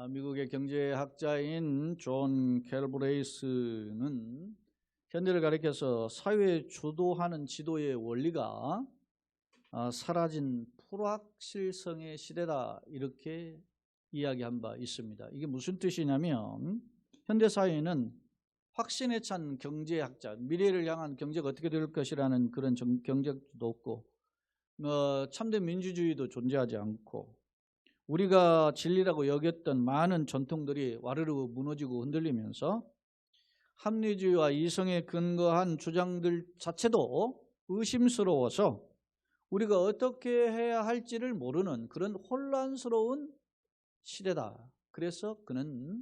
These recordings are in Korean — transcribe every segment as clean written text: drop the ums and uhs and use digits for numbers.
미국의 경제학자인 존 갤브레이스는 현대를 가리켜서 사회에 주도하는 지도의 원리가 사라진 불확실성의 시대다, 이렇게 이야기한 바 있습니다. 이게 무슨 뜻이냐면, 현대 사회는 확신에 찬 경제학자, 미래를 향한 경제가 어떻게 될 것이라는 그런 경제학도 없고, 참된 민주주의도 존재하지 않고, 우리가 진리라고 여겼던 많은 전통들이 와르르 무너지고 흔들리면서 합리주의와 이성에 근거한 주장들 자체도 의심스러워서 우리가 어떻게 해야 할지를 모르는 그런 혼란스러운 시대다. 그래서 그는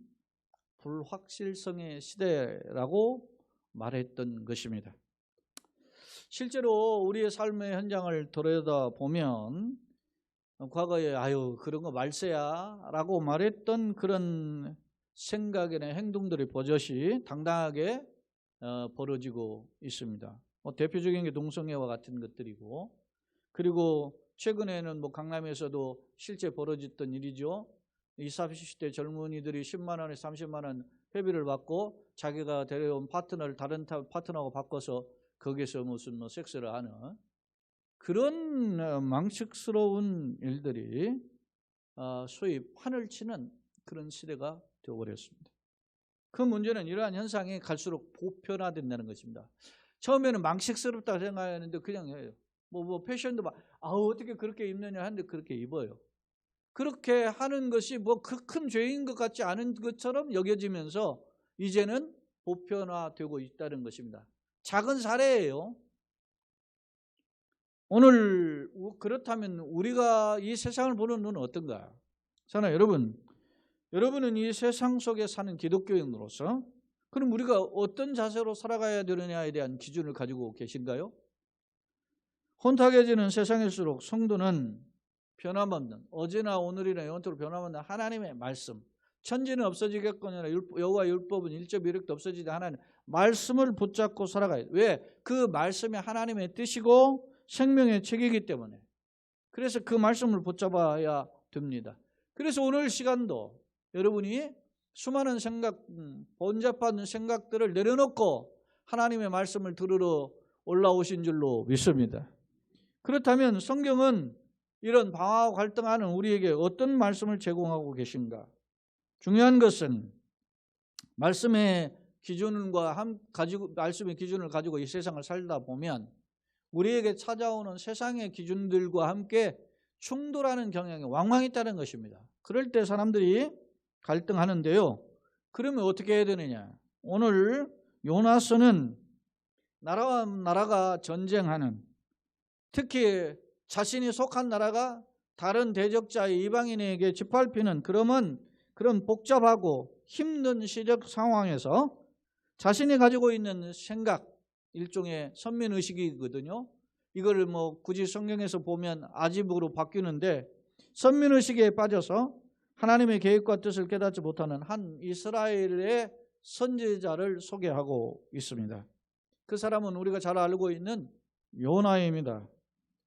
불확실성의 시대라고 말했던 것입니다. 실제로 우리의 삶의 현장을 들여다보면 과거에 그런 거 말세야 라고 말했던 그런 생각이나 행동들이 버젓이 당당하게 벌어지고 있습니다. 대표적인 게 동성애와 같은 것들이고, 그리고 최근에는 강남에서도 실제 벌어졌던 일이죠. 20, 30대 젊은이들이 10만 원에서 30만 원 회비를 받고 자기가 데려온 파트너를 다른 파트너하고 바꿔서 거기서 무슨 섹스를 하는 그런 망측스러운 일들이 소위 판을 치는 그런 시대가 되어버렸습니다. 그 문제는 이러한 현상이 갈수록 보편화된다는 것입니다. 처음에는 망측스럽다고 생각했는데 그냥 해요. 패션도 어떻게 그렇게 입느냐 하는데 그렇게 입어요. 그렇게 하는 것이 그 큰 죄인 것 같지 않은 것처럼 여겨지면서 이제는 보편화되고 있다는 것입니다. 작은 사례예요. 오늘 그렇다면 우리가 이 세상을 보는 눈은 어떤가? 저는 여러분은 이 세상 속에 사는 기독교인으로서 그럼 우리가 어떤 자세로 살아가야 되느냐에 대한 기준을 가지고 계신가요? 혼탁해지는 세상일수록 성도는 변함없는, 어제나 오늘이나 영원토록 변함없는 하나님의 말씀, 천지는 없어지겠거니와 여호와 율법은 1.1획도 없어지지 하나님 말씀을 붙잡고 살아가야 돼요. 왜? 그 말씀이 하나님의 뜻이고 생명의 책이기 때문에. 그래서 그 말씀을 붙잡아야 됩니다. 그래서 오늘 시간도 여러분이 수많은 생각, 번잡한 생각들을 내려놓고 하나님의 말씀을 들으러 올라오신 줄로 믿습니다. 그렇다면 성경은 이런 방황하고 갈등하는 우리에게 어떤 말씀을 제공하고 계신가? 중요한 것은 말씀의 기준을 가지고 이 세상을 살다 보면 우리에게 찾아오는 세상의 기준들과 함께 충돌하는 경향이 왕왕 있다는 것입니다. 그럴 때 사람들이 갈등하는데요. 그러면 어떻게 해야 되느냐? 오늘 요나서는 나라와 나라가 전쟁하는, 특히 자신이 속한 나라가 다른 대적자의 이방인에게 짓밟히는 그런 복잡하고 힘든 시적 상황에서 자신이 가지고 있는 생각, 일종의 선민의식이거든요. 이걸 굳이 성경에서 보면 아집으로 바뀌는데, 선민의식에 빠져서 하나님의 계획과 뜻을 깨닫지 못하는 한 이스라엘의 선지자를 소개하고 있습니다. 그 사람은 우리가 잘 알고 있는 요나입니다.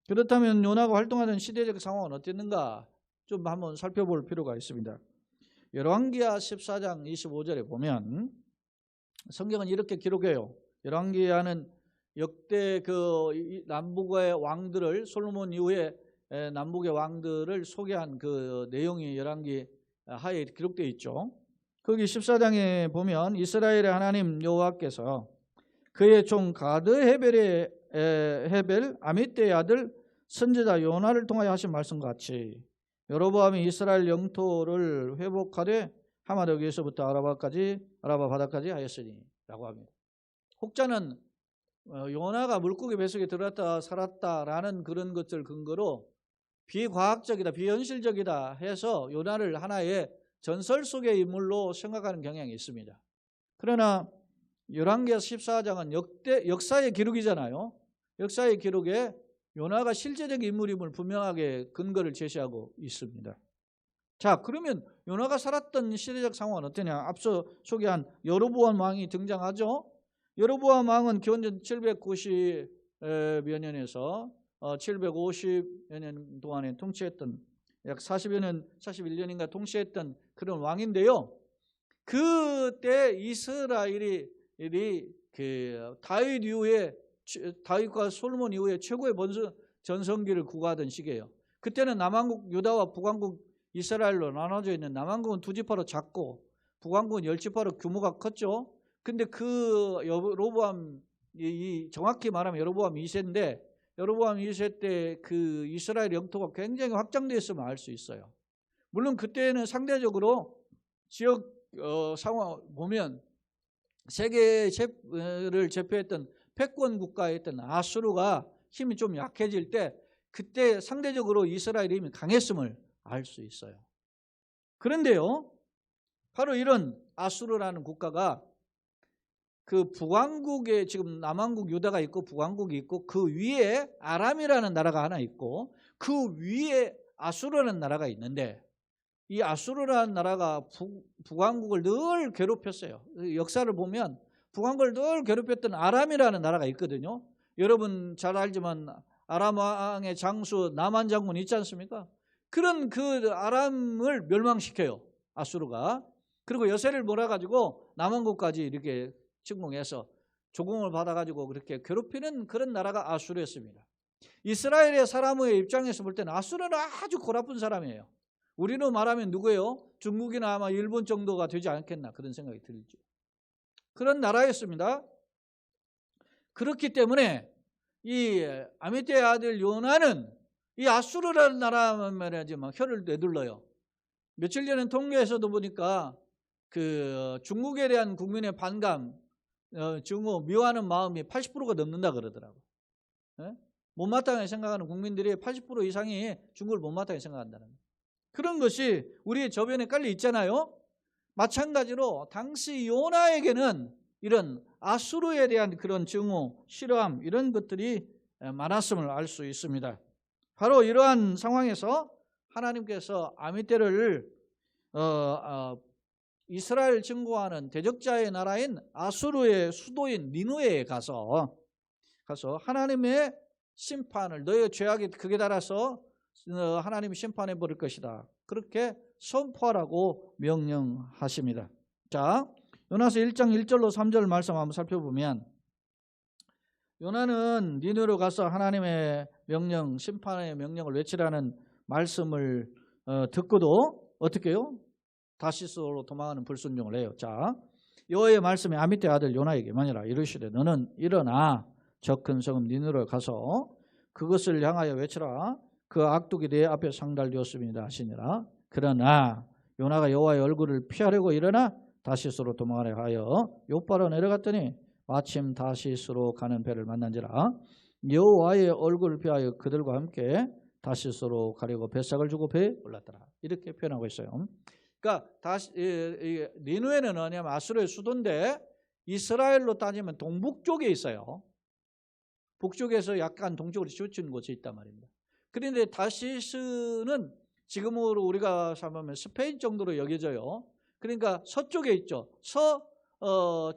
그렇다면 요나가 활동하던 시대적 상황은 어땠는가 좀 한번 살펴볼 필요가 있습니다. 열왕기하 14장 25절에 보면 성경은 이렇게 기록해요. 열왕기하는 역대 남북의 왕들을, 솔로몬 이후에 남북의 왕들을 소개한 그 내용이 열왕기 하에 기록되어 있죠. 거기 14장에 보면 이스라엘의 하나님 여호와께서 그의 종 가드 헤벨 아미떼의 아들 선지자 요나를 통하여 하신 말씀과 같이 여로보암이 이스라엘 영토를 회복하되 하마력에서부터 아라바 바다까지 하였으니 라고 합니다. 혹자는 요나가 물고기 뱃속에 들어갔다 살았다라는 그런 것을 근거로 비과학적이다, 비현실적이다 해서 요나를 하나의 전설 속의 인물로 생각하는 경향이 있습니다. 그러나 열왕기하 14장은 역사의 기록이잖아요. 역사의 기록에 요나가 실제적 인물임을 분명하게 근거를 제시하고 있습니다. 자, 그러면 요나가 살았던 시대적 상황은 어떠냐? 앞서 소개한 여로보암 왕이 등장하죠. 여로보암 왕은 기원전 790여 년에서 750여 년 동안에 통치했던 약 40여 년, 41년인가 동시했던 그런 왕인데요. 그때 이스라엘이 그 다윗 이후에, 다윗과 솔몬 이후에 최고의 전성기를 구가하던 시기예요. 그때는 남왕국 유다와 북왕국 이스라엘로 나눠져 있는, 남왕국은 2지파로 작고 북왕국은 10지파로 규모가 컸죠. 근데 그 여로보암, 정확히 말하면 여로보암 2세인데, 여로보암 2세 때 그 이스라엘 영토가 굉장히 확장되었음을 알 수 있어요. 물론 그때는 상대적으로 지역 상황 보면 세계를 제패했던 패권 국가였던 아수르가 힘이 좀 약해질 때, 그때 상대적으로 이스라엘의 힘이 강했음을 알 수 있어요. 그런데요, 바로 이런 아수르라는 국가가 그 북왕국에, 지금 남왕국 유다가 있고 북왕국이 있고, 그 위에 아람이라는 나라가 하나 있고, 그 위에 아수르라는 나라가 있는데, 이 아수르라는 나라가 북왕국을 늘 괴롭혔어요. 역사를 보면 북왕국을 늘 괴롭혔던 아람이라는 나라가 있거든요. 여러분 잘 알지만 아람 왕의 장수 나만 장군 있지 않습니까? 그런 그 아람을 멸망시켜요, 아수르가. 그리고 여세를 몰아가지고 남왕국까지 이렇게 침공해서 조공을 받아가지고 그렇게 괴롭히는 그런 나라가 아수르였습니다. 이스라엘의 사람의 입장에서 볼 때는 아수르는 아주 골아픈 사람이에요. 우리로 말하면 누구예요? 중국이나 아마 일본 정도가 되지 않겠나, 그런 생각이 들죠. 그런 나라였습니다. 그렇기 때문에 이 아미떼의 아들 요나는 이 아수르라는 나라만 말하지 막 혀를 내둘러요. 며칠 전에 통계에서도 보니까 그 중국에 대한 국민의 반감, 증오, 미워하는 마음이 80%가 넘는다 그러더라고요. 못마땅하게 생각하는 국민들이 80% 이상이 중국을 못마땅하게 생각한다는 거예요. 그런 것이 우리의 저변에 깔려 있잖아요. 마찬가지로 당시 요나에게는 이런 아수르에 대한 그런 증오, 싫어함, 이런 것들이 많았음을 알 수 있습니다. 바로 이러한 상황에서 하나님께서 아미떼를 이스라엘 증거하는 대적자의 나라인 아수르의 수도인 니느웨에 가서 하나님의 심판을, 너의 죄악이 극에 달아서 하나님이 심판해 버릴 것이다, 그렇게 선포하라고 명령하십니다. 자, 요나서 1장 1절로 3절 말씀 한번 살펴보면, 요나는 니느웨로 가서 하나님의 명령, 심판의 명령을 외치라는 말씀을 듣고도 어떻게 해요? 다시스로 도망하는 불순종을 해요. 자, 여호와의 말씀이 아미떼 아들 요나에게 말하니라. 이르시되 너는 일어나 저 큰 성읍 니느웨로 가서 그것을 향하여 외치라. 그 악독이 내 앞에 상달되었습니다 하시니라. 그러나 요나가 여호와의 얼굴을 피하려고 일어나 다시스로 도망하려 하여 욥바로 내려갔더니 마침 다시스로 가는 배를 만난지라. 여호와의 얼굴을 피하여 그들과 함께 다시스로 가려고 뱃삭을 주고 배에 올랐더라. 이렇게 표현하고 있어요. 그러니까 니느웨는 뭐냐면 아수르의 수도인데 이스라엘로 따지면 동북쪽에 있어요. 북쪽에서 약간 동쪽으로 치우친 곳이 있단 말입니다. 그런데 다시스는 지금으로 우리가 삼으면 스페인 정도로 여겨져요. 그러니까 서쪽에 있죠.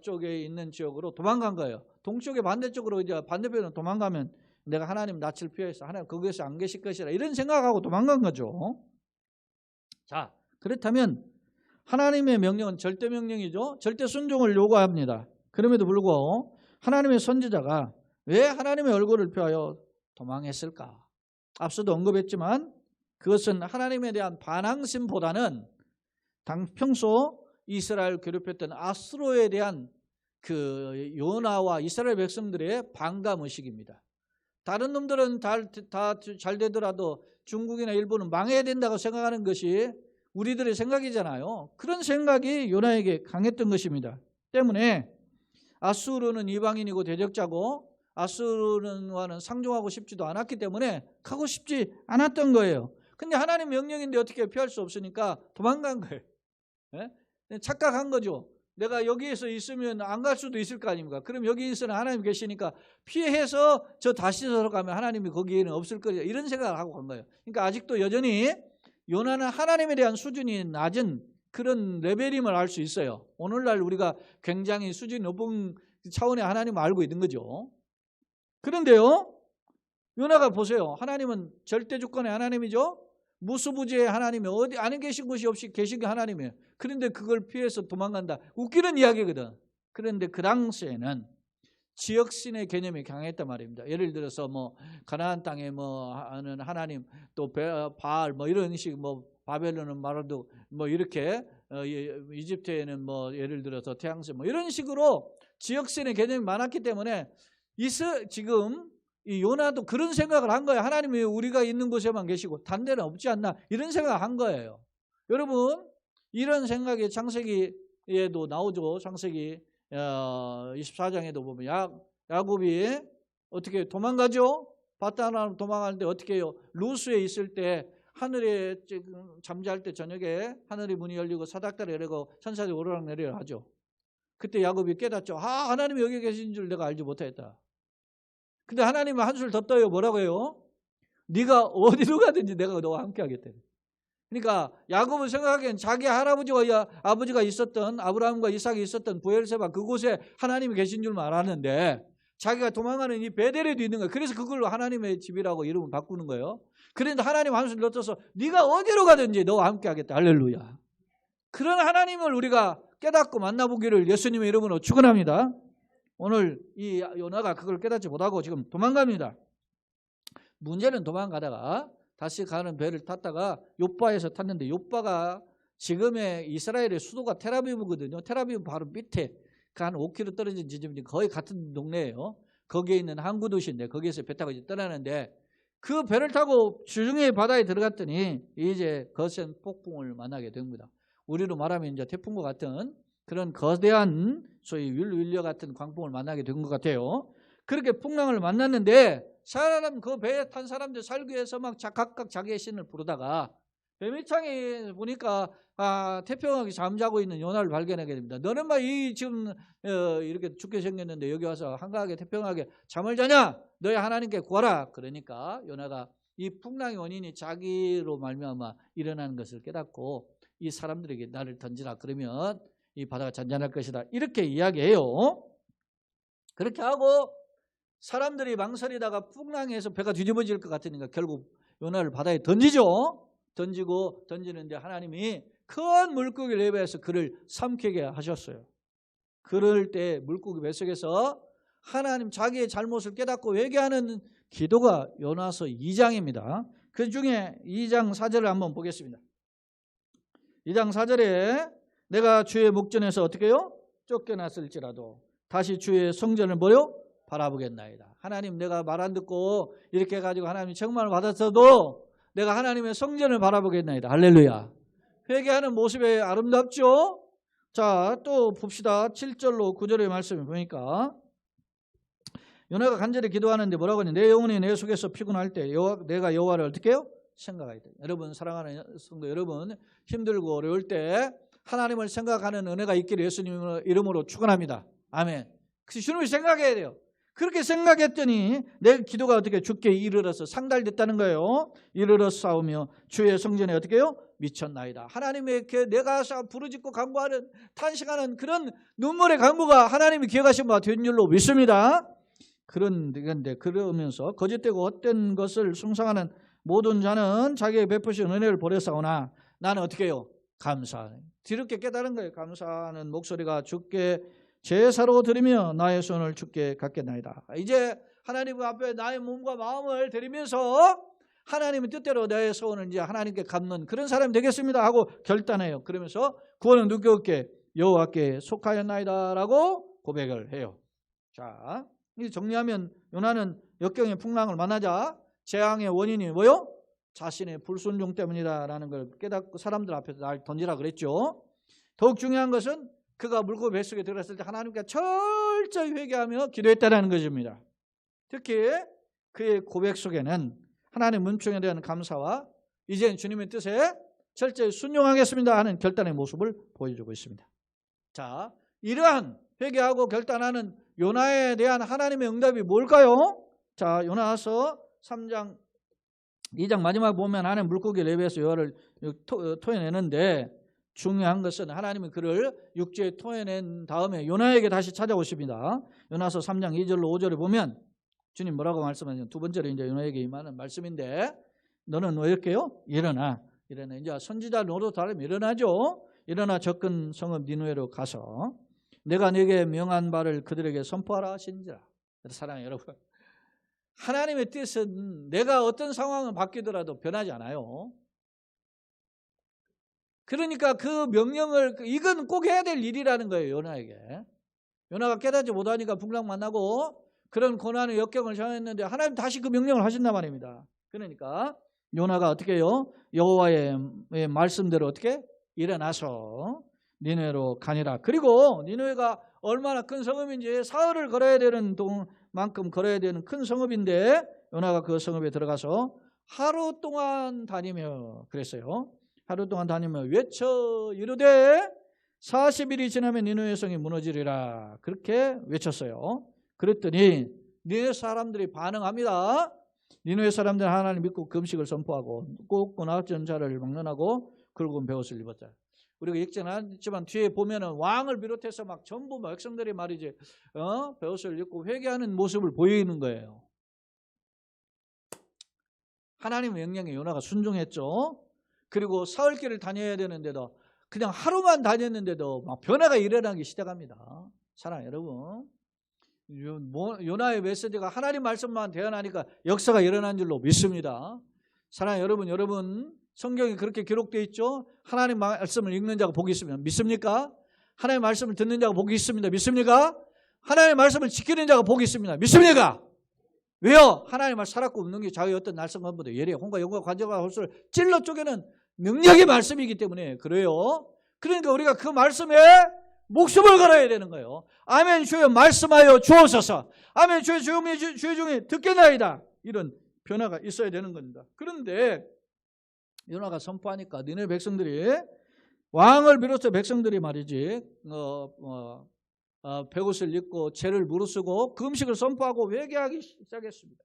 쪽에 있는 지역으로 도망간 거예요. 동쪽의 반대쪽으로, 이제 반대편으로 도망가면 내가 하나님 낯을 피해서 하나님 거기에서 안 계실 것이라, 이런 생각하고 도망간 거죠. 자, 그렇다면 하나님의 명령은 절대 명령이죠. 절대 순종을 요구합니다. 그럼에도 불구하고 하나님의 선지자가 왜 하나님의 얼굴을 피하여 도망했을까? 앞서도 언급했지만 그것은 하나님에 대한 반항심보다는 평소 이스라엘 괴롭혔던 아수르에 대한 그 요나와 이스라엘 백성들의 반감의식입니다. 다른 놈들은 다 잘 되더라도 중국이나 일본은 망해야 된다고 생각하는 것이 우리들의 생각이잖아요. 그런 생각이 요나에게 강했던 것입니다. 때문에 아수르는 이방인이고 대적자고 아수르와는 상종하고 싶지도 않았기 때문에 가고 싶지 않았던 거예요. 근데 하나님 명령인데 어떻게 피할 수 없으니까 도망간 거예요. 착각한 거죠. 내가 여기에서 있으면 안 갈 수도 있을 거 아닙니까? 그럼 여기에서는 하나님 계시니까 피해서 저 다시스로 가면 하나님이 거기에는 없을 거야, 이런 생각을 하고 간 거예요. 그러니까 아직도 여전히 요나는 하나님에 대한 수준이 낮은 그런 레벨임을 알 수 있어요. 오늘날 우리가 굉장히 수준이 높은 차원의 하나님을 알고 있는 거죠. 그런데요, 요나가 보세요. 하나님은 절대 주권의 하나님이죠. 무수부지의 하나님이 어디 안 계신 곳이 없이 계신 게 하나님이에요. 그런데 그걸 피해서 도망간다. 웃기는 이야기거든. 그런데 그 당시에는 지역신의 개념이 강했단 말입니다. 예를 들어서 뭐 가나안 땅에 뭐 하는 하나님, 또 바알 뭐 이런 식, 뭐 바벨론은 마르도 뭐 이렇게 이집트에는 뭐 예를 들어서 태양신 뭐 이런 식으로 지역신의 개념이 많았기 때문에 지금 이 요나도 그런 생각을 한 거예요. 하나님이 우리가 있는 곳에만 계시고 다른 데는 없지 않나, 이런 생각을 한 거예요. 여러분, 이런 생각이 창세기에도 나오죠. 창세기 24장에도 보면 야곱이 어떻게 도망가죠? 바다나로 도망가는데 어떻게 해요? 루스에 있을 때 하늘에 잠잘 때 저녁에 하늘의 문이 열리고 사닥다리 열리고 천사들이 오르락내리락 하죠. 그때 야곱이 깨닫죠. 하나님이 여기 계신 줄 내가 알지 못했다. 근데 하나님은 한술 더 떠요. 뭐라고 해요? 네가 어디로 가든지 내가 너와 함께 하겠다. 그러니까 야곱은 생각하기엔 자기 할아버지와 아버지가 있었던, 아브라함과 이삭이 있었던 부엘세바 그곳에 하나님이 계신 줄만 알았는데 자기가 도망가는 이 베델에도 있는 거예요. 그래서 그걸 하나님의 집이라고 이름을 바꾸는 거예요. 그런데 하나님 한술 더 떠서 네가 어디로 가든지 너와 함께 하겠다. 할렐루야. 그런 하나님을 우리가 깨닫고 만나보기를 예수님의 이름으로 축원합니다. 오늘 이 요나가 그걸 깨닫지 못하고 지금 도망갑니다. 문제는 도망가다가 다시 가는 배를 탔다가 요빠에서 탔는데, 요빠가 지금의 이스라엘의 수도가 텔아비브거든요. 텔아비브 바로 밑에 한 5km 떨어진 지점이 거의 같은 동네예요. 거기에 있는 항구 도시인데 거기에서 배 타고 이제 떠나는데, 그 배를 타고 주중에 바다에 들어갔더니 이제 거센 폭풍을 만나게 됩니다. 우리로 말하면 이제 태풍과 같은 그런 거대한 소위 윌윌려 같은 광풍을 만나게 된 것 같아요. 그렇게 풍랑을 만났는데 그 배에 탄 사람들 살기 위해서 막 각각 자기의 신을 부르다가 배 밑창에 보니까 태평하게 잠자고 있는 요나를 발견하게 됩니다. 너는 막 지금 이렇게 죽게 생겼는데 여기 와서 한가하게 태평하게 잠을 자냐? 너희 하나님께 구하라. 그러니까 요나가 이 풍랑의 원인이 자기로 말미암아 일어나는 것을 깨닫고 이 사람들에게 나를 던지라. 그러면 이 바다가 잔잔할 것이다. 이렇게 이야기해요. 그렇게 하고 사람들이 망설이다가 풍랑에서 배가 뒤집어질 것 같으니까 결국 요나를 바다에 던지죠. 던지는데 하나님이 큰 물고기를 내배해서 그를 삼키게 하셨어요. 그럴 때 물고기 뱃속에서 하나님 자기의 잘못을 깨닫고 회개하는 기도가 요나서 2장입니다. 그 중에 2장 4절을 한번 보겠습니다. 2장 4절에 내가 주의 목전에서 어떻게 해요? 쫓겨났을지라도 다시 주의 성전을 뭐요? 바라보겠나이다. 하나님, 내가 말 안 듣고 이렇게 해가지고 하나님이 책망을 받았어도 내가 하나님의 성전을 바라보겠나이다. 할렐루야. 회개하는 모습이 아름답죠? 자, 또 봅시다. 7절로 9절의 말씀을 보니까 요나가 간절히 기도하는데 뭐라고 하냐? 내 영혼이 내 속에서 피곤할 때 내가 여호와를 어떻게 해요? 생각해야 돼. 여러분, 사랑하는 성도 여러분, 힘들고 어려울 때 하나님을 생각하는 은혜가 있기를 예수님 이름으로 축원합니다. 아멘. 주님을 생각해야 돼요. 그렇게 생각했더니 내 기도가 어떻게 주께 이르러서 상달됐다는 거예요. 이르러서 싸우며 주의 성전에 어떻게 해요? 미쳤나이다. 하나님에게 내가 부르짖고 간구하는 탄식하는 그런 눈물의 간구가 하나님이 기억하신 바가 된 줄로 믿습니다. 그런데 그러면서 거짓되고 헛된 것을 숭상하는 모든 자는 자기에게 베푸신 은혜를 버렸사오나 나는 어떻게 해요? 감사하네. 뒤늦게 깨달은 거예요. 감사하는 목소리가 주께 제사로 드리며 나의 손을 주께 갖겠나이다. 이제 하나님 앞에 나의 몸과 마음을 드리면서 하나님의 뜻대로 나의 소원을 이제 하나님께 갚는 그런 사람이 되겠습니다 하고 결단해요. 그러면서 구원은 누구께? 여호와께 속하였나이다라고 고백을 해요. 자, 이제 정리하면 요나는 역경의 풍랑을 만나자 재앙의 원인이 뭐요? 자신의 불순종 때문이다라는 걸 깨닫고 사람들 앞에서 날 던지라 그랬죠. 더욱 중요한 것은 그가 물고기 뱃속에 들어갔을 때 하나님께 철저히 회개하며 기도했다는 것입니다. 특히 그의 고백 속에는 하나님의 은총에 대한 감사와 이제는 주님의 뜻에 철저히 순종하겠습니다 하는 결단의 모습을 보여주고 있습니다. 자, 이러한 회개하고 결단하는 요나에 대한 하나님의 응답이 뭘까요? 자, 요나서 3장 2장 마지막 보면 하나님 물고기 레비에서 여호와를 토해내는데 중요한 것은 하나님은 그를 육지에 토해낸 다음에 요나에게 다시 찾아오십니다. 요나서 3장 2절로 5절에 보면 주님 뭐라고 말씀하시냐면 두 번째로 이제 요나에게 임하는 말씀인데 너는 왜 이렇게요? 일어나. 이제 선지자 노릇 하려면 일어나죠. 일어나 접근 성읍 니느웨로 가서 내가 네게 명한 바를 그들에게 선포하라 하신지라. 사랑하는 여러분, 하나님의 뜻은 내가 어떤 상황은 바뀌더라도 변하지 않아요. 그러니까 그 명령을, 이건 꼭 해야 될 일이라는 거예요. 요나에게. 요나가 깨닫지 못하니까 풍랑 만나고 그런 고난의 역경을 당했는데 하나님 다시 그 명령을 하신단 말입니다. 그러니까 요나가 어떻게 해요? 여호와의 말씀대로 어떻게? 일어나서 니느웨로 가니라. 그리고 니느웨가 얼마나 큰 성읍인지 사흘을 걸어야 되는 만큼 걸어야 되는 큰 성읍인데 요나가 그 성읍에 들어가서 하루 동안 다니며 그랬어요. 하루 동안 다니며 외쳐 이르되 40일이 지나면 니느웨 성이 무너지리라. 그렇게 외쳤어요. 그랬더니 니느웨 사람들이 반응합니다. 니느웨 사람들은 하나님 믿고 금식을 선포하고 ቁ나 전자를 막론하고 굵은 베옷을 입었다. 우리가 읽지는 않지만 뒤에 보면은 왕을 비롯해서 막 전부 백성들이 말이지 베옷을 입고 회개하는 모습을 보이는 거예요. 하나님의 명령에 요나가 순종했죠. 그리고 사흘길을 다녀야 되는데도 그냥 하루만 다녔는데도 막 변화가 일어나기 시작합니다. 사랑하는 여러분, 요나의 메시지가 하나님 말씀만 대언하니까 역사가 일어난 줄로 믿습니다. 사랑하는 여러분 성경에 그렇게 기록되어 있죠. 하나님 말씀을 읽는 자가 복이 있습니다. 믿습니까? 하나님 말씀을 듣는 자가 복이 있습니다. 믿습니까? 하나님 말씀을 지키는 자가 복이 있습니다. 믿습니까? 왜요? 하나님 말 살았고 없는 게 자기 어떤 날성간보다 예리 홍과 영과 관절과 홀수를 찔러 쪼개는 능력의 말씀이기 때문에 그래요. 그러니까 우리가 그 말씀에 목숨을 걸어야 되는 거예요. 아멘 주여 말씀하여 주옵소서. 아멘 주여 주의 중에 듣겠나이다. 이런 변화가 있어야 되는 겁니다. 그런데 요나가 선포하니까 니네 백성들이 왕을 비롯해 백성들이 말이지 베옷을 입고 죄를 무릅쓰고 금식을 선포하고 회개하기 시작했습니다.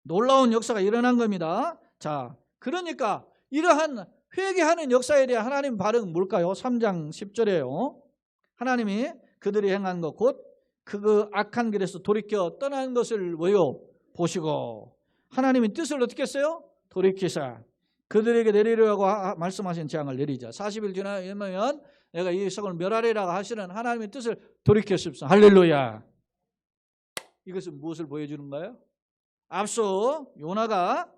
놀라운 역사가 일어난 겁니다. 자, 그러니까 이러한 회개하는 역사에 대한 하나님 반응은 뭘까요? 3장 10절에요. 하나님이 그들이 행한 것 곧 그 악한 길에서 돌이켜 떠난 것을 뭐요? 보시고 하나님이 뜻을 어떻게 했어요? 돌이키사 그들에게 내리려고 말씀하신 재앙을 내리자. 40일 지나면 내가 이 성을 멸하리라고 하시는 하나님의 뜻을 돌이켰습니다. 할렐루야. 이것은 무엇을 보여주는가요? 앞서 요나가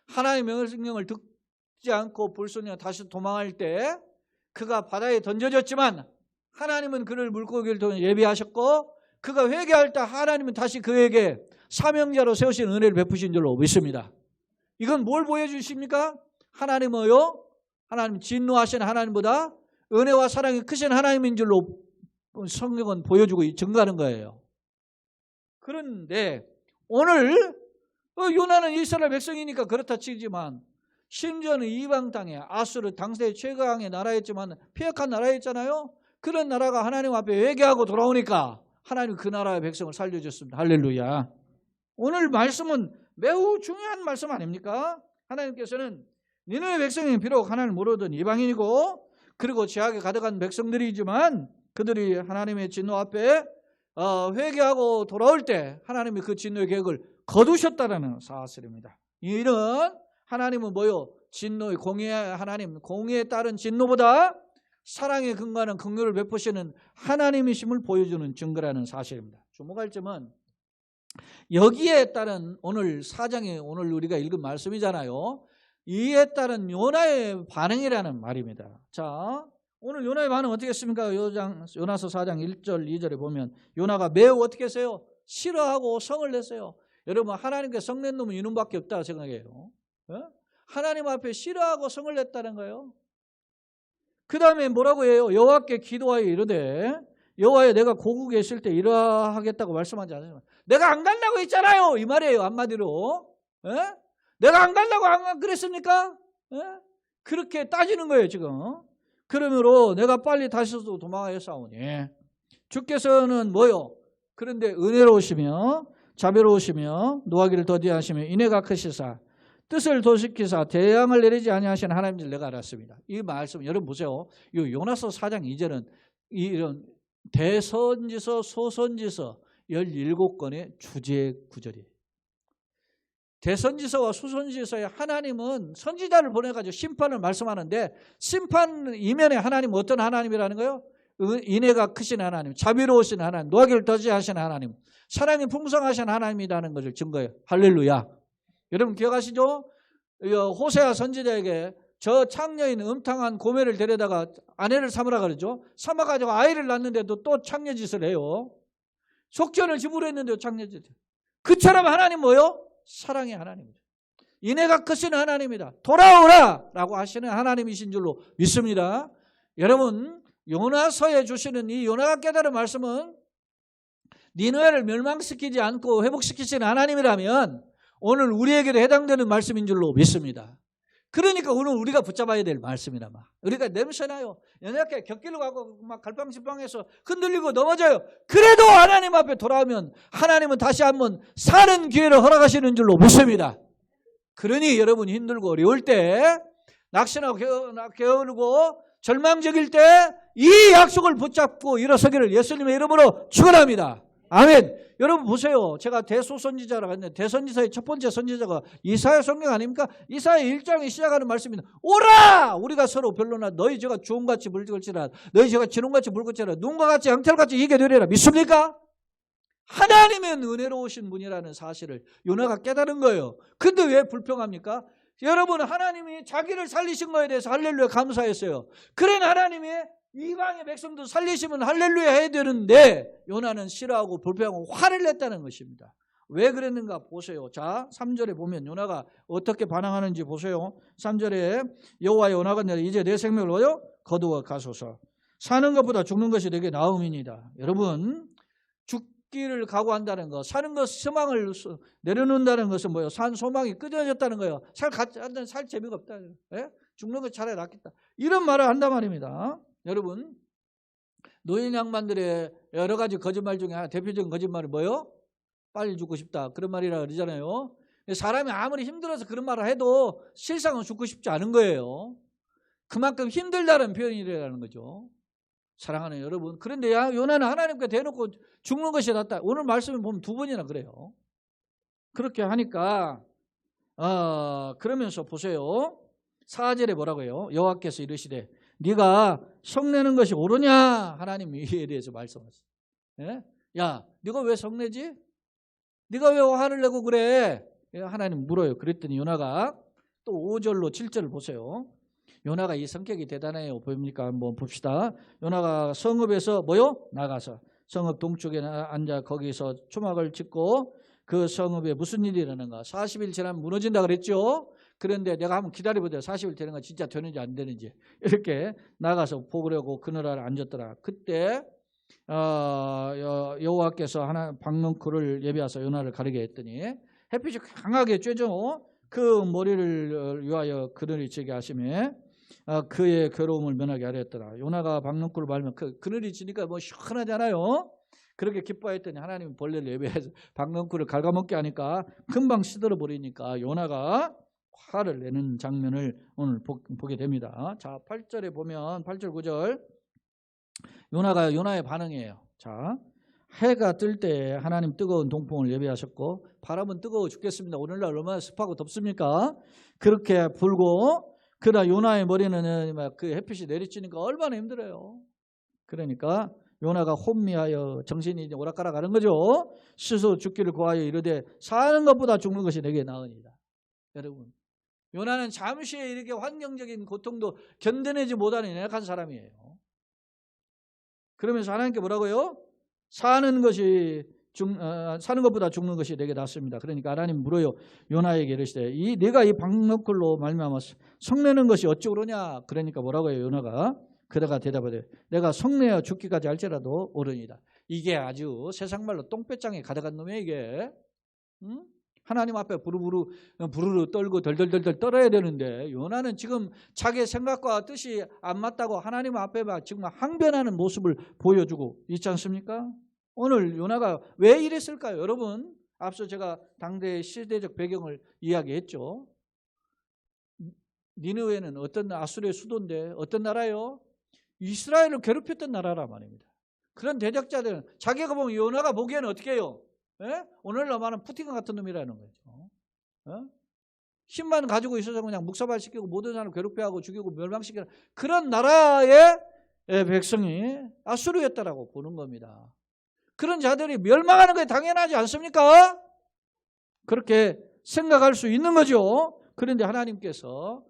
하나님의 명령을 듣지 않고 불순이가 다시 도망할 때 그가 바다에 던져졌지만 하나님은 그를 물고기를 통해 예비하셨고 그가 회개할 때 하나님은 다시 그에게 사명자로 세우신 은혜를 베푸신 줄로 믿습니다. 이건 뭘 보여주십니까? 하나님은요, 하나님 진노하신 하나님보다 은혜와 사랑이 크신 하나님인 줄로 성경은 보여주고 증거하는 거예요. 그런데 오늘 요나는 이스라엘 백성이니까 그렇다 치지만 심지어는 이방 땅에 아수르 당시의 최강의 나라였지만 폐역한 나라였잖아요. 그런 나라가 하나님 앞에 회개하고 돌아오니까 하나님 그 나라의 백성을 살려줬습니다. 할렐루야. 오늘 말씀은 매우 중요한 말씀 아닙니까? 하나님께서는 니네의 백성이 비록 하나님을 모르던 이방인이고 그리고 죄악에 가득한 백성들이지만 그들이 하나님의 진노 앞에 회개하고 돌아올 때 하나님이 그 진노의 계획을 거두셨다는 사실입니다. 이런 하나님은 뭐요? 진노의 공의의 하나님, 공의에 따른 진노보다 사랑의 근거하는 긍휼을 베푸시는 하나님이심을 보여주는 증거라는 사실입니다. 주목할 점은 여기에 따른 오늘 4장에 오늘 우리가 읽은 말씀이잖아요. 이에 따른 요나의 반응이라는 말입니다. 자, 오늘 요나의 반응 어떻게 했습니까? 요나서 4장 1절 2절에 보면 요나가 매우 어떻게 했어요? 싫어하고 성을 냈어요. 여러분 하나님께 성낸 놈은 이놈밖에 없다 생각해요. 하나님 앞에 싫어하고 성을 냈다는 거예요. 그 다음에 뭐라고 해요? 여호와께 기도하여 이르되 여호와여 내가 고국에 있을 때 이러하겠다고 말씀하지 않으시면 내가 안 간다고 했잖아요. 이 말이에요. 한마디로. 내가 안 간다고 안 그랬습니까? 그렇게 따지는 거예요 지금. 그러므로 내가 빨리 다시서 도망하였사오니 주께서는 뭐요? 그런데 은혜로우시며 자비로우시며 노하기를 더디하시며 인애가 크시사 뜻을 도시키사 대양을 내리지 아니하시는 하나님을 내가 알았습니다. 이 말씀 여러분 보세요. 이 요나서 4장 2절은 이런 대선지서 소선지서 17권의 주제 구절이에요. 대선지서와 수선지서에 하나님은 선지자를 보내가지고 심판을 말씀하는데 심판 이면에 하나님은 어떤 하나님이라는 거예요? 인애가 크신 하나님, 자비로우신 하나님, 노하기를 더디하신 하나님, 사랑이 풍성하신 하나님이라는 것을 증거해요. 할렐루야. 여러분 기억하시죠? 호세아 선지자에게 저 창녀인 음탕한 고멜을 데려다가 아내를 삼으라 그러죠. 삼아가지고 아이를 낳는데도 또 창녀짓을 해요. 속전을 지불했는데도 창녀짓을 해요. 그처럼 하나님 뭐요? 사랑의 하나님이죠. 인애가 크신 하나님이다. 돌아오라 라고 하시는 하나님이신 줄로 믿습니다. 여러분 요나서에 주시는 이 요나가 깨달은 말씀은 니느웨를 멸망시키지 않고 회복시키시는 하나님이라면 오늘 우리에게도 해당되는 말씀인 줄로 믿습니다. 그러니까 오늘 우리가 붙잡아야 될 말씀이라 막. 우리가 냄새나요. 연약해 곁길로 가고 막 갈팡질팡해서 흔들리고 넘어져요. 그래도 하나님 앞에 돌아오면 하나님은 다시 한번 사는 기회를 허락하시는 줄로 믿습니다. 그러니 여러분 힘들고 어려울 때 낙심하고 게으르고 절망적일 때 이 약속을 붙잡고 일어서기를 예수님의 이름으로 축원합니다. 아멘. 여러분 보세요. 제가 대소선지자라고 했는데 대선지서의 첫 번째 선지자가 이사야 성경 아닙니까? 이사야 1장에 시작하는 말씀입니다. 오라! 우리가 서로 변론하라. 너희 죄가 주홍같이 물질지라 너희 죄가 진홍같이 붉을지라 눈과 같이 양털같이 이게 되리라. 믿습니까? 하나님은 은혜로우신 분이라는 사실을 요나가 깨달은 거예요. 근데 왜 불평합니까? 여러분 하나님이 자기를 살리신 거에 대해서 할렐루야 감사했어요. 그래 하나님이 이방의 백성도 살리시면 할렐루야 해야 되는데 요나는 싫어하고 불평하고 화를 냈다는 것입니다. 왜 그랬는가 보세요. 자 3절에 보면 요나가 어떻게 반항하는지 보세요. 3절에 여호와의 요나가 이제 내 생명을 얻어 거두어 가소서. 사는 것보다 죽는 것이 내게 나음이니이다. 여러분 죽기를 각오한다는 것, 사는 것 소망을 내려놓는다는 것은 뭐예요? 산 소망이 끊어졌다는 거예요. 살 재미가 없다. 예? 죽는 것 차라리 낫겠다. 이런 말을 한단 말입니다. 여러분 노인 양반들의 여러 가지 거짓말 중에 하나 대표적인 거짓말이 뭐예요? 빨리 죽고 싶다. 그런 말이라 그러잖아요. 사람이 아무리 힘들어서 그런 말을 해도 실상은 죽고 싶지 않은 거예요. 그만큼 힘들다는 표현이라는 거죠. 사랑하는 여러분. 그런데 요나는 하나님께 대놓고 죽는 것이 낫다. 오늘 말씀을 보면 두 번이나 그래요. 그렇게 하니까 그러면서 보세요. 4절에 뭐라고 해요? 여호와께서 이르시되 네가 성내는 것이 옳으냐? 하나님이 이에 대해서 말씀하셨어요. 예? 야, 네가 왜 성내지? 네가 왜 화를 내고 그래? 하나님 물어요. 그랬더니 요나가 또 5절로 7절을 보세요. 요나가 이 성격이 대단해요. 보입니까? 한번 봅시다. 요나가 성읍에서 뭐요? 나가서 성읍 동쪽에 앉아 거기서 초막을 짓고 그 성읍에 무슨 일이 일어나는가? 40일 지나면 무너진다 그랬죠? 그런데 내가 한번 기다려보자. 40일 되는 거 진짜 되는지 안 되는지 이렇게 나가서 보려고 그늘아래 앉았더라. 그때 여호와께서 하나 박넝쿨을 예비하사 요나를 가르게 했더니 햇빛이 강하게 쬐죠. 그 머리를 위하여 그늘이 지게 하시며 그의 괴로움을 면하게 하려 했더라. 요나가 박넝쿨을 말면 그 그늘이 지니까 뭐 시원하잖아요. 그렇게 기뻐했더니 하나님이 벌레를 예비해서 박넝쿨을 갉아먹게 하니까 금방 시들어 버리니까 요나가 화를 내는 장면을 오늘 보게 됩니다. 자, 8절에 보면 8절 9절 요나의 반응이에요. 자, 해가 뜰 때 하나님 뜨거운 동풍을 예비하셨고 바람은 뜨거워 죽겠습니다. 오늘날 얼마나 습하고 덥습니까? 그렇게 불고 그러나 요나의 머리는 그 햇빛이 내리치니까 얼마나 힘들어요. 그러니까 요나가 혼미하여 정신이 오락가락하는 거죠. 스스로 죽기를 고하여 이르되 사는 것보다 죽는 것이 내게 나으니라. 여러분 요나는 잠시에 이렇게 환경적인 고통도 견뎌내지 못하는 연약한 사람이에요. 그러면서 하나님께 뭐라고요? 사는 것보다 죽는 것이 내게 낫습니다. 그러니까 하나님 물어요. 요나에게 이르시되 네가 이 박넝쿨로 말미암아 성내는 것이 어찌 옳으냐? 그러니까 뭐라고 해요? 요나가 그다가 대답하되 내가 성내어 죽기까지 할지라도 옳으니라. 이게 아주 세상말로 똥배짱에 가득한 놈이에요 이게. 응? 하나님 앞에 부르르 떨고 덜덜덜 떨어야 되는데 요나는 지금 자기 생각과 뜻이 안 맞다고 하나님 앞에 막 지금 항변하는 모습을 보여주고 있지 않습니까? 오늘 요나가 왜 이랬을까요? 여러분 앞서 제가 당대의 시대적 배경을 이야기했죠. 니느웨는 어떤 아수르의 수도인데 어떤 나라예요? 이스라엘을 괴롭혔던 나라란 말입니다. 그런 대적자들은 자기가 보면 요나가 보기에는 어떻게 해요? 예? 오늘날 말하는 푸틴 같은 놈이라는 거죠. 힘만 가지고 있어서 그냥 묵사발시키고 모든 사람을 괴롭혀하고 죽이고 멸망시키는 그런 나라의 백성이 아수르였다라고 보는 겁니다. 그런 자들이 멸망하는 게 당연하지 않습니까? 그렇게 생각할 수 있는 거죠. 그런데 하나님께서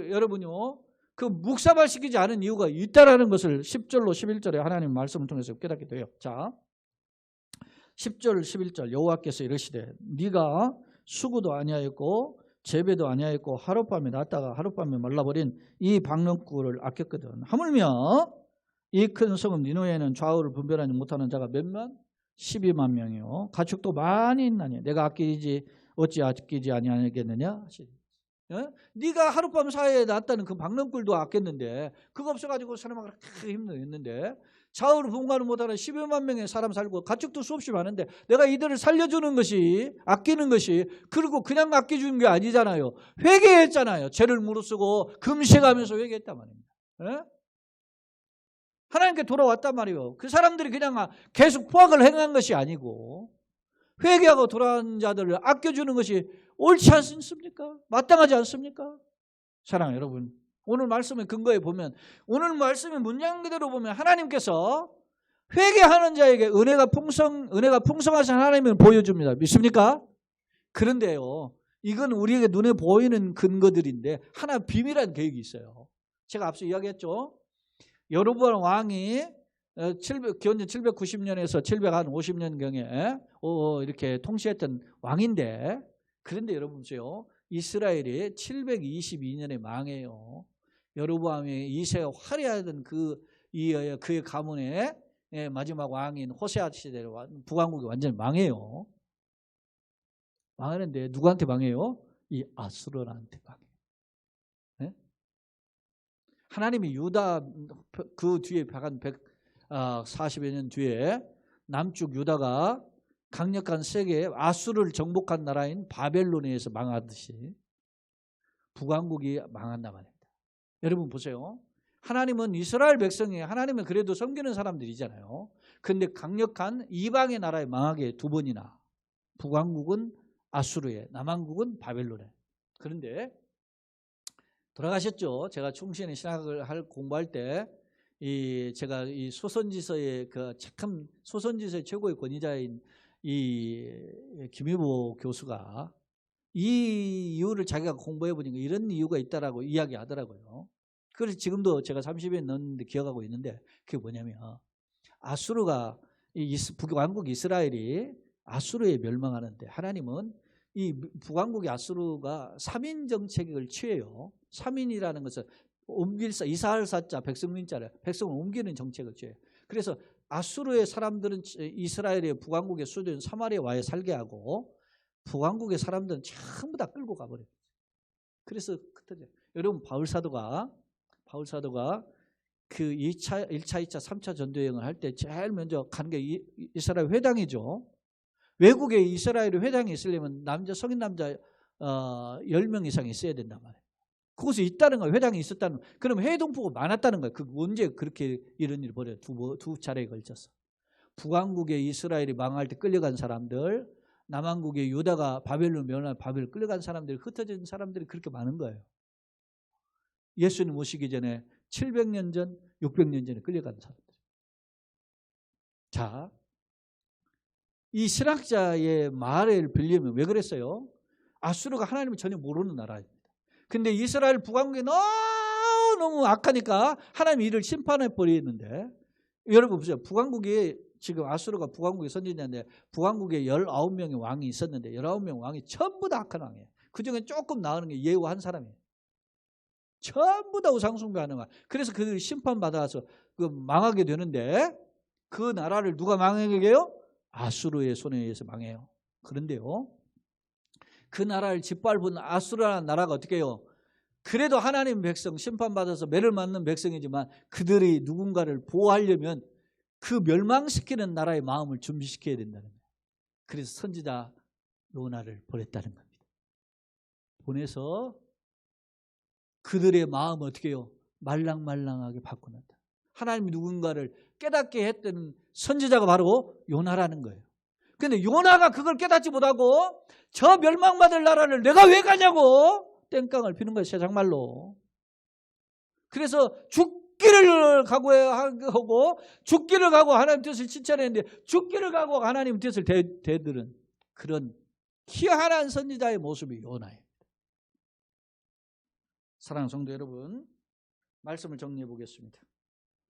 여러분요, 그 묵사발시키지 않은 이유가 있다라는 것을 10절로 11절에 하나님 말씀을 통해서 깨닫게 돼요. 자, 10절 11절 여호와께서 이르시되 네가 수구도 아니하였고 재배도 아니하였고 하룻밤에 났다가 하룻밤에 말라버린 이 박농굴을 아꼈거든. 하물며 이 큰 성읍 니느웨에는 좌우를 분별하지 못하는 자가 몇만? 12만 명이요. 가축도 많이 있나니 내가 어찌 아끼지 아니하겠느냐? 네가 하룻밤 사이에 났다는 그 박농굴도 아꼈는데 그거 없어가지고 사람하고 그렇게 힘들었는데 좌우를 분간을 못하는 12만 명의 사람 살고 가축도 수없이 많은데 내가 이들을 살려주는 것이 아끼는 것이 그리고 그냥 아껴주는 게 아니잖아요. 회개했잖아요. 죄를 무릅쓰고 금식하면서 회개했단 말입니다. 하나님께 돌아왔단 말이에요. 그 사람들이 그냥 계속 포악을 행한 것이 아니고 회개하고 돌아온 자들을 아껴주는 것이 옳지 않습니까? 마땅하지 않습니까? 사랑하는 여러분, 오늘 말씀의 근거에 보면 오늘 말씀의 문장 그대로 보면 하나님께서 회개하는 자에게 은혜가 풍성하신 하나님을 보여줍니다. 믿습니까? 그런데요, 이건 우리에게 눈에 보이는 근거들인데 하나 비밀한 계획이 있어요. 제가 앞서 이야기했죠. 여로보암 왕이 기원전 790년에서 750년경에 이렇게 통치했던 왕인데, 그런데 여러분 보세요. 이스라엘이 722년에 망해요. 여로보암의 2세가 화려하던 그의 가문의 마지막 왕인 호세아 시대로 북왕국이 완전히 망해요. 망하는데 누구한테 망해요? 이 아수르한테 망해요. 네? 하나님이 유다 그 뒤에 박한 140여 년 뒤에 남쪽 유다가 강력한 세계 아수르를 정복한 나라인 바벨론에 의해서 망하듯이 북왕국이 망한단 말입니다. 여러분 보세요. 하나님은 이스라엘 백성이 하나님은 그래도 섬기는 사람들이잖아요. 그런데 강력한 이방의 나라에 망하게 두 번이나 북왕국은 아수르에, 남왕국은 바벨론에. 그런데 돌아가셨죠. 제가 충신의 신학을 공부할 때 제가 이 소선지서의 그 착한 소선지서의 최고의 권위자인 이 김희보 교수가 이 이유를 자기가 공부해 보니까 이런 이유가 있다라고 이야기하더라고요. 그래서 지금도 제가 30년 넘는데 기억하고 있는데 그게 뭐냐면 아수르가 북왕국 이스라엘이 아수르에 멸망하는데 하나님은 이 북왕국의 아수르가 3인 정책을 취해요. 3인이라는 것은 이사할 사자 백성민자를 백성을 옮기는 정책을 취해요. 그래서 아수르의 사람들은 이스라엘의 북왕국의 수도인 사마리아에 와에 살게 하고 북왕국의 사람들은 전부 다 끌고 가버려요. 그래서 여러분 바울 사도가 그 1차, 2차, 3차 전도여행을 할 때 제일 먼저 가는 게 이스라엘 회당이죠. 외국에 이스라엘 회당이 있으려면 성인 남자 10명 이상이 있어야 된단 말이에요. 그곳에 있다는 거예요. 회당이 있었다는 거예요. 그럼 해동포가 많았다는 거예요. 언제 그렇게 이런 일을 벌여요? 두 차례에 걸쳐서. 북왕국의 이스라엘이 망할 때 끌려간 사람들, 남왕국의 유다가 바벨론 멸망 바벨 끌려간 사람들이 흩어진 사람들이 그렇게 많은 거예요. 예수님 오시기 전에 700년 전, 600년 전에 끌려간 사람들. 자, 이 신학자의 말을 빌리면 왜 그랬어요? 아수르가 하나님을 전혀 모르는 나라입니다. 근데 이스라엘 북왕국이 너무 악하니까 하나님이 이를 심판해 버리는데, 여러분 보세요. 북왕국이 지금 아수르가 북왕국의 선진자인데 북왕국에 19명의 왕이 있었는데 19명 왕이 전부 다 악한 왕이에요. 그중에 조금 나오는 게 예후 한 사람이에요. 전부 다 우상숭배하는 거야. 그래서 그들이 심판받아서 망하게 되는데 그 나라를 누가 망하게 해요? 아수르의 손에 의해서 망해요. 그런데요, 그 나라를 짓밟은 아수르라는 나라가 어떻게 해요? 그래도 하나님 백성 심판받아서 매를 맞는 백성이지만 그들이 누군가를 보호하려면 그 멸망시키는 나라의 마음을 준비시켜야 된다는 거예요. 그래서 선지자 요나를 보냈다는 겁니다. 보내서 그들의 마음을 어떻게 해요? 말랑말랑하게 바꿔놨다. 하나님이 누군가를 깨닫게 했던 선지자가 바로 요나라는 거예요. 근데 요나가 그걸 깨닫지 못하고 저 멸망받을 나라를 내가 왜 가냐고 땡깡을 피는 거예요. 세상말로. 그래서 죽기를 각오하고 죽기를 각오 하나님 뜻을 실천했는데 죽기를 각오 하나님 뜻을 대들은 그런 희한한 선지자의 모습이 요나예요. 사랑하는 성도 여러분, 말씀을 정리해 보겠습니다.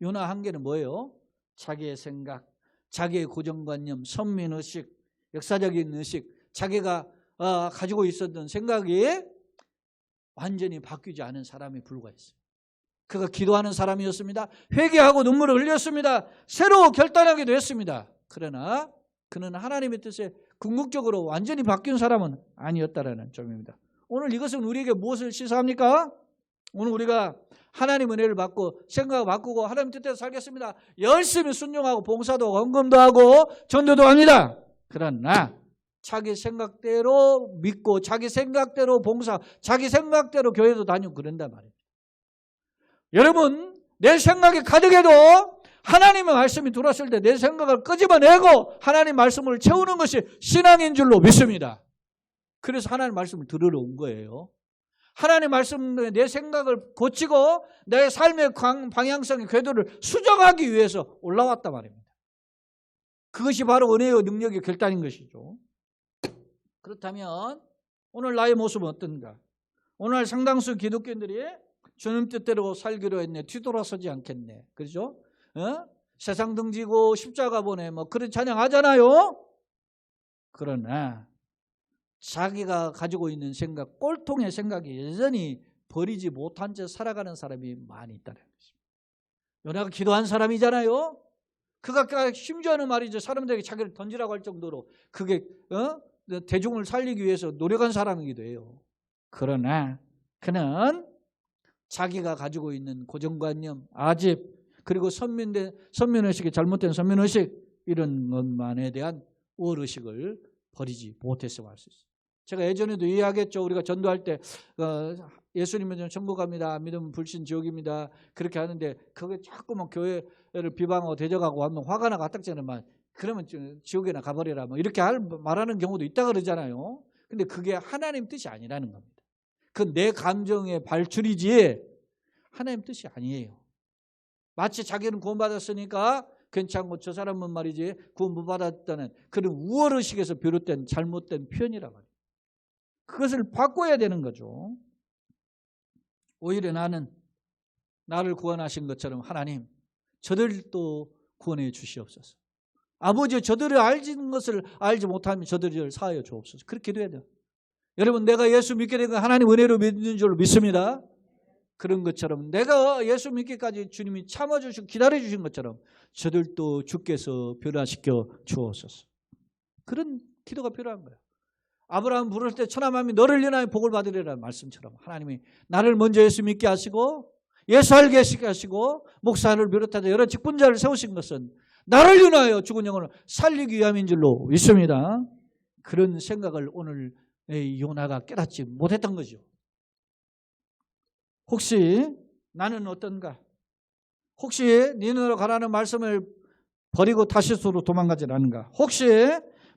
요나 한계는 뭐예요? 자기의 생각, 자기의 고정관념, 선민의식, 역사적인 의식, 자기가 가지고 있었던 생각이 완전히 바뀌지 않은 사람이 불과했어요. 그가 기도하는 사람이었습니다. 회개하고 눈물을 흘렸습니다. 새로 결단하기도 했습니다. 그러나 그는 하나님의 뜻에 궁극적으로 완전히 바뀐 사람은 아니었다라는 점입니다. 오늘 이것은 우리에게 무엇을 시사합니까? 오늘 우리가 하나님 은혜를 받고 생각을 바꾸고 하나님 뜻대로 살겠습니다. 열심히 순종하고 봉사도 헌금도 하고 전도도 합니다. 그러나 자기 생각대로 믿고 자기 생각대로 봉사, 자기 생각대로 교회도 다니고 그런단 말이에요. 여러분, 내 생각이 가득해도 하나님의 말씀이 들어왔을 때 내 생각을 끄집어내고 하나님 말씀을 채우는 것이 신앙인 줄로 믿습니다. 그래서 하나님 말씀을 들으러 온 거예요. 하나님 말씀에 내 생각을 고치고 내 삶의 방향성의 궤도를 수정하기 위해서 올라왔단 말입니다. 그것이 바로 은혜의 능력의 결단인 것이죠. 그렇다면 오늘 나의 모습은 어떤가? 오늘 상당수 기독교인들이 주님 뜻대로 살기로 했네, 뒤돌아서지 않겠네, 그렇죠? 세상 등지고 십자가 보내, 뭐 그런 찬양하잖아요. 그러나 자기가 가지고 있는 생각, 꼴통의 생각이 여전히 버리지 못한 채 살아가는 사람이 많이 있다는 것입니다. 요나가 기도한 사람이잖아요. 그가 심지어는 말이죠, 사람들에게 자기를 던지라고 할 정도로 그게 대중을 살리기 위해서 노력한 사람이기도 해요. 그러나 그는 자기가 가지고 있는 고정관념, 아집, 그리고 선민의식의 잘못된 선민의식, 이런 것만에 대한 우월의식을 버리지 못했음을 알 수 있어요. 제가 예전에도 이야기했죠. 우리가 전도할 때 예수님은 천국 갑니다, 믿으면 불신 지옥입니다, 그렇게 하는데 그게 자꾸만 교회를 비방하고 대적하고 하면 화가 나고 가딱지는 그러면 지옥에나 가버려라 뭐 이렇게 말하는 경우도 있다 그러잖아요. 근데 그게 하나님 뜻이 아니라는 겁니다. 그건 내 감정의 발출이지 하나님 뜻이 아니에요. 마치 자기는 구원받았으니까 괜찮고 저 사람은 말이지 구원 못 받았다는 그런 우월의식에서 비롯된 잘못된 표현이란 말이에요. 그것을 바꿔야 되는 거죠. 오히려 나를 구원하신 것처럼 하나님, 저들도 구원해 주시옵소서. 아버지, 저들을 알진 것을 알지 못하면 저들을 사하여 주옵소서. 그렇게 기도해야 돼요. 여러분, 내가 예수 믿게 된 건 하나님 은혜로 믿는 줄 믿습니다. 그런 것처럼 내가 예수 믿기까지 주님이 참아주시고 기다려주신 것처럼 저들도 주께서 변화시켜 주옵소서. 그런 기도가 필요한 거예요. 아브라함 부를 때 천하만민이 너를 인하여 복을 받으리라는 말씀처럼 하나님이 나를 먼저 예수 믿게 하시고 예수 알게 하시고 목사를 비롯해서 여러 직분자를 세우신 것은 나를 인하여 죽은 영혼을 살리기 위함인 줄로 믿습니다. 그런 생각을 오늘 요나가 깨닫지 못했던 거죠. 혹시 나는 어떤가? 혹시 니느로 가라는 말씀을 버리고 다시스로 도망가지 않는가? 혹시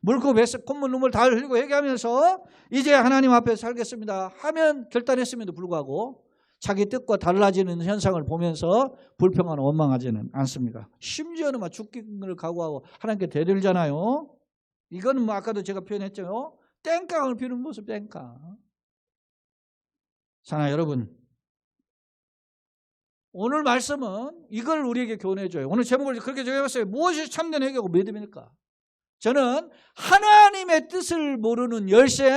물고배서 콧물 눈물 다 흘리고 회개하면서 이제 하나님 앞에 살겠습니다 하면 결단했음에도 불구하고 자기 뜻과 달라지는 현상을 보면서 불평하는 원망하지는 않습니까? 심지어는 막 죽기를 각오하고 하나님께 대들잖아요. 이거는 아까도 제가 표현했죠. 땡깡을 피우는 모습, 땡깡. 사랑하는 여러분, 오늘 말씀은 이걸 우리에게 교훈해줘요. 오늘 제목을 그렇게 정해봤어요. 무엇이 참된 회개고 믿음입니까? 저는 하나님의 뜻을 모르는 열심,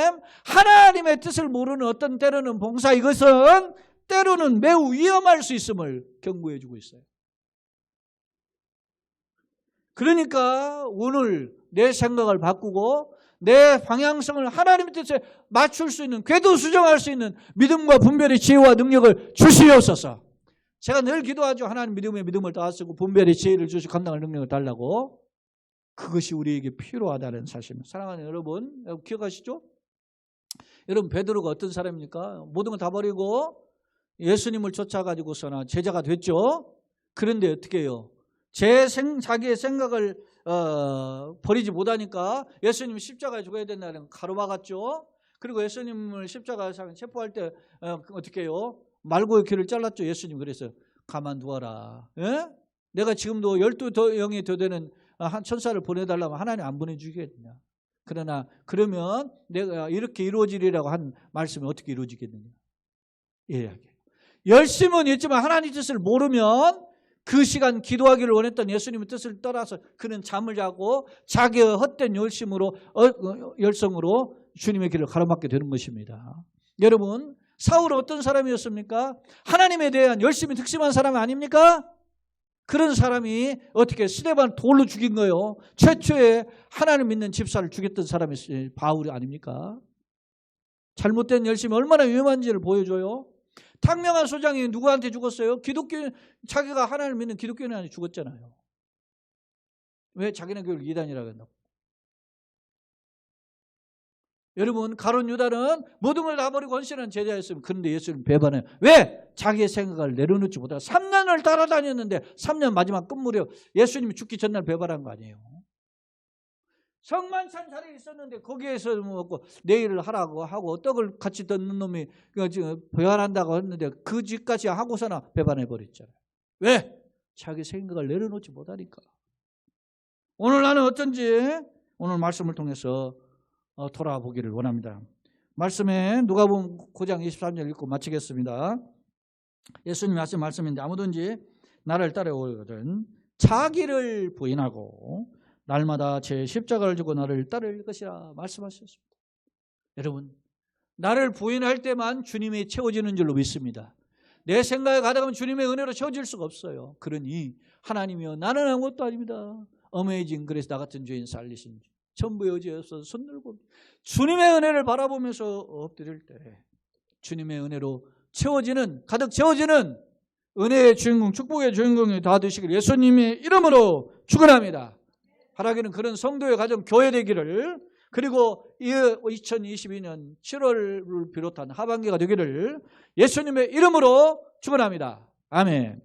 하나님의 뜻을 모르는 어떤 때로는 봉사, 이것은 때로는 매우 위험할 수 있음을 경고해 주고 있어요. 그러니까 오늘 내 생각을 바꾸고 내 방향성을 하나님의 뜻에 맞출 수 있는, 궤도 수정할 수 있는 믿음과 분별의 지혜와 능력을 주시옵소서. 제가 늘 기도하죠. 하나님 믿음을 다하시고 분별의 지혜를 주시고 감당할 능력을 달라고. 그것이 우리에게 필요하다는 사실입니다. 사랑하는 여러분, 기억하시죠? 여러분, 베드로가 어떤 사람입니까? 모든 걸 다 버리고 예수님을 쫓아가지고서나 제자가 됐죠. 그런데 어떻게 해요? 자기의 생각을 버리지 못하니까 예수님 십자가에 죽어야 된다는 가로막았죠. 그리고 예수님을 십자가에 체포할 때 어떻게 해요? 말고의 귀를 잘랐죠. 예수님 그래서 가만두어라. 예? 내가 지금도 12영이 더 되는 한 천사를 보내달라면 하나님 안 보내주겠느냐. 그러나 그러면 내가 이렇게 이루어지리라고 한 말씀이 어떻게 이루어지겠느냐. 예, 열심은 있지만 하나님 뜻을 모르면 그 시간 기도하기를 원했던 예수님의 뜻을 떠나서 그는 잠을 자고 자기의 헛된 열성으로 주님의 길을 가로막게 되는 것입니다. 여러분, 사울은 어떤 사람이었습니까? 하나님에 대한 열심히 특심한 사람 아닙니까? 그런 사람이 어떻게 스데반 돌로 죽인 거예요. 최초의 하나님 믿는 집사를 죽였던 사람이 바울이 아닙니까? 잘못된 열심이 얼마나 위험한지를 보여줘요. 탕명한 소장이 누구한테 죽었어요? 자기가 하나님을 믿는 기독교인한테 죽었잖아요. 왜? 자기네 교회를 이단이라고 한다고. 여러분, 가룟 유다는 모든 걸 다 버리고 헌신한 제자였으면 그런데 예수님 배반해요. 왜? 자기의 생각을 내려놓지 못하고 3년을 따라다녔는데 3년 마지막 끝물에 예수님이 죽기 전날 배반한 거 아니에요. 성만찬 자리에 있었는데 거기에서 먹고 내일을 하라고 하고 떡을 같이 듣는 놈이 배반한다고 했는데 그 집까지 하고서나 배반해버렸잖아요. 왜? 자기 생각을 내려놓지 못하니까. 오늘 나는 어쩐지 오늘 말씀을 통해서 돌아보기를 원합니다. 말씀에 누가복음 9장 23절 읽고 마치겠습니다. 예수님이 하신 말씀인데 아무든지 나를 따라오거든 자기를 부인하고 날마다 제 십자가를 지고 나를 따를 것이라 말씀하셨습니다. 여러분, 나를 부인할 때만 주님이 채워지는 줄로 믿습니다. 내 생각에 가다가면 주님의 은혜로 채워질 수가 없어요. 그러니 하나님이여 나는 아무것도 아닙니다. 어메이징 그래서 나 같은 죄인 살리신 전부의 의지여서 손 들고 주님의 은혜를 바라보면서 엎드릴 때 주님의 은혜로 가득 채워지는 은혜의 주인공, 축복의 주인공이 다 되시길 예수님의 이름으로 축원합니다. 바라기는 그런 성도의 가정 교회 되기를, 그리고 2022년 7월을 비롯한 하반기가 되기를 예수님의 이름으로 축원합니다. 아멘.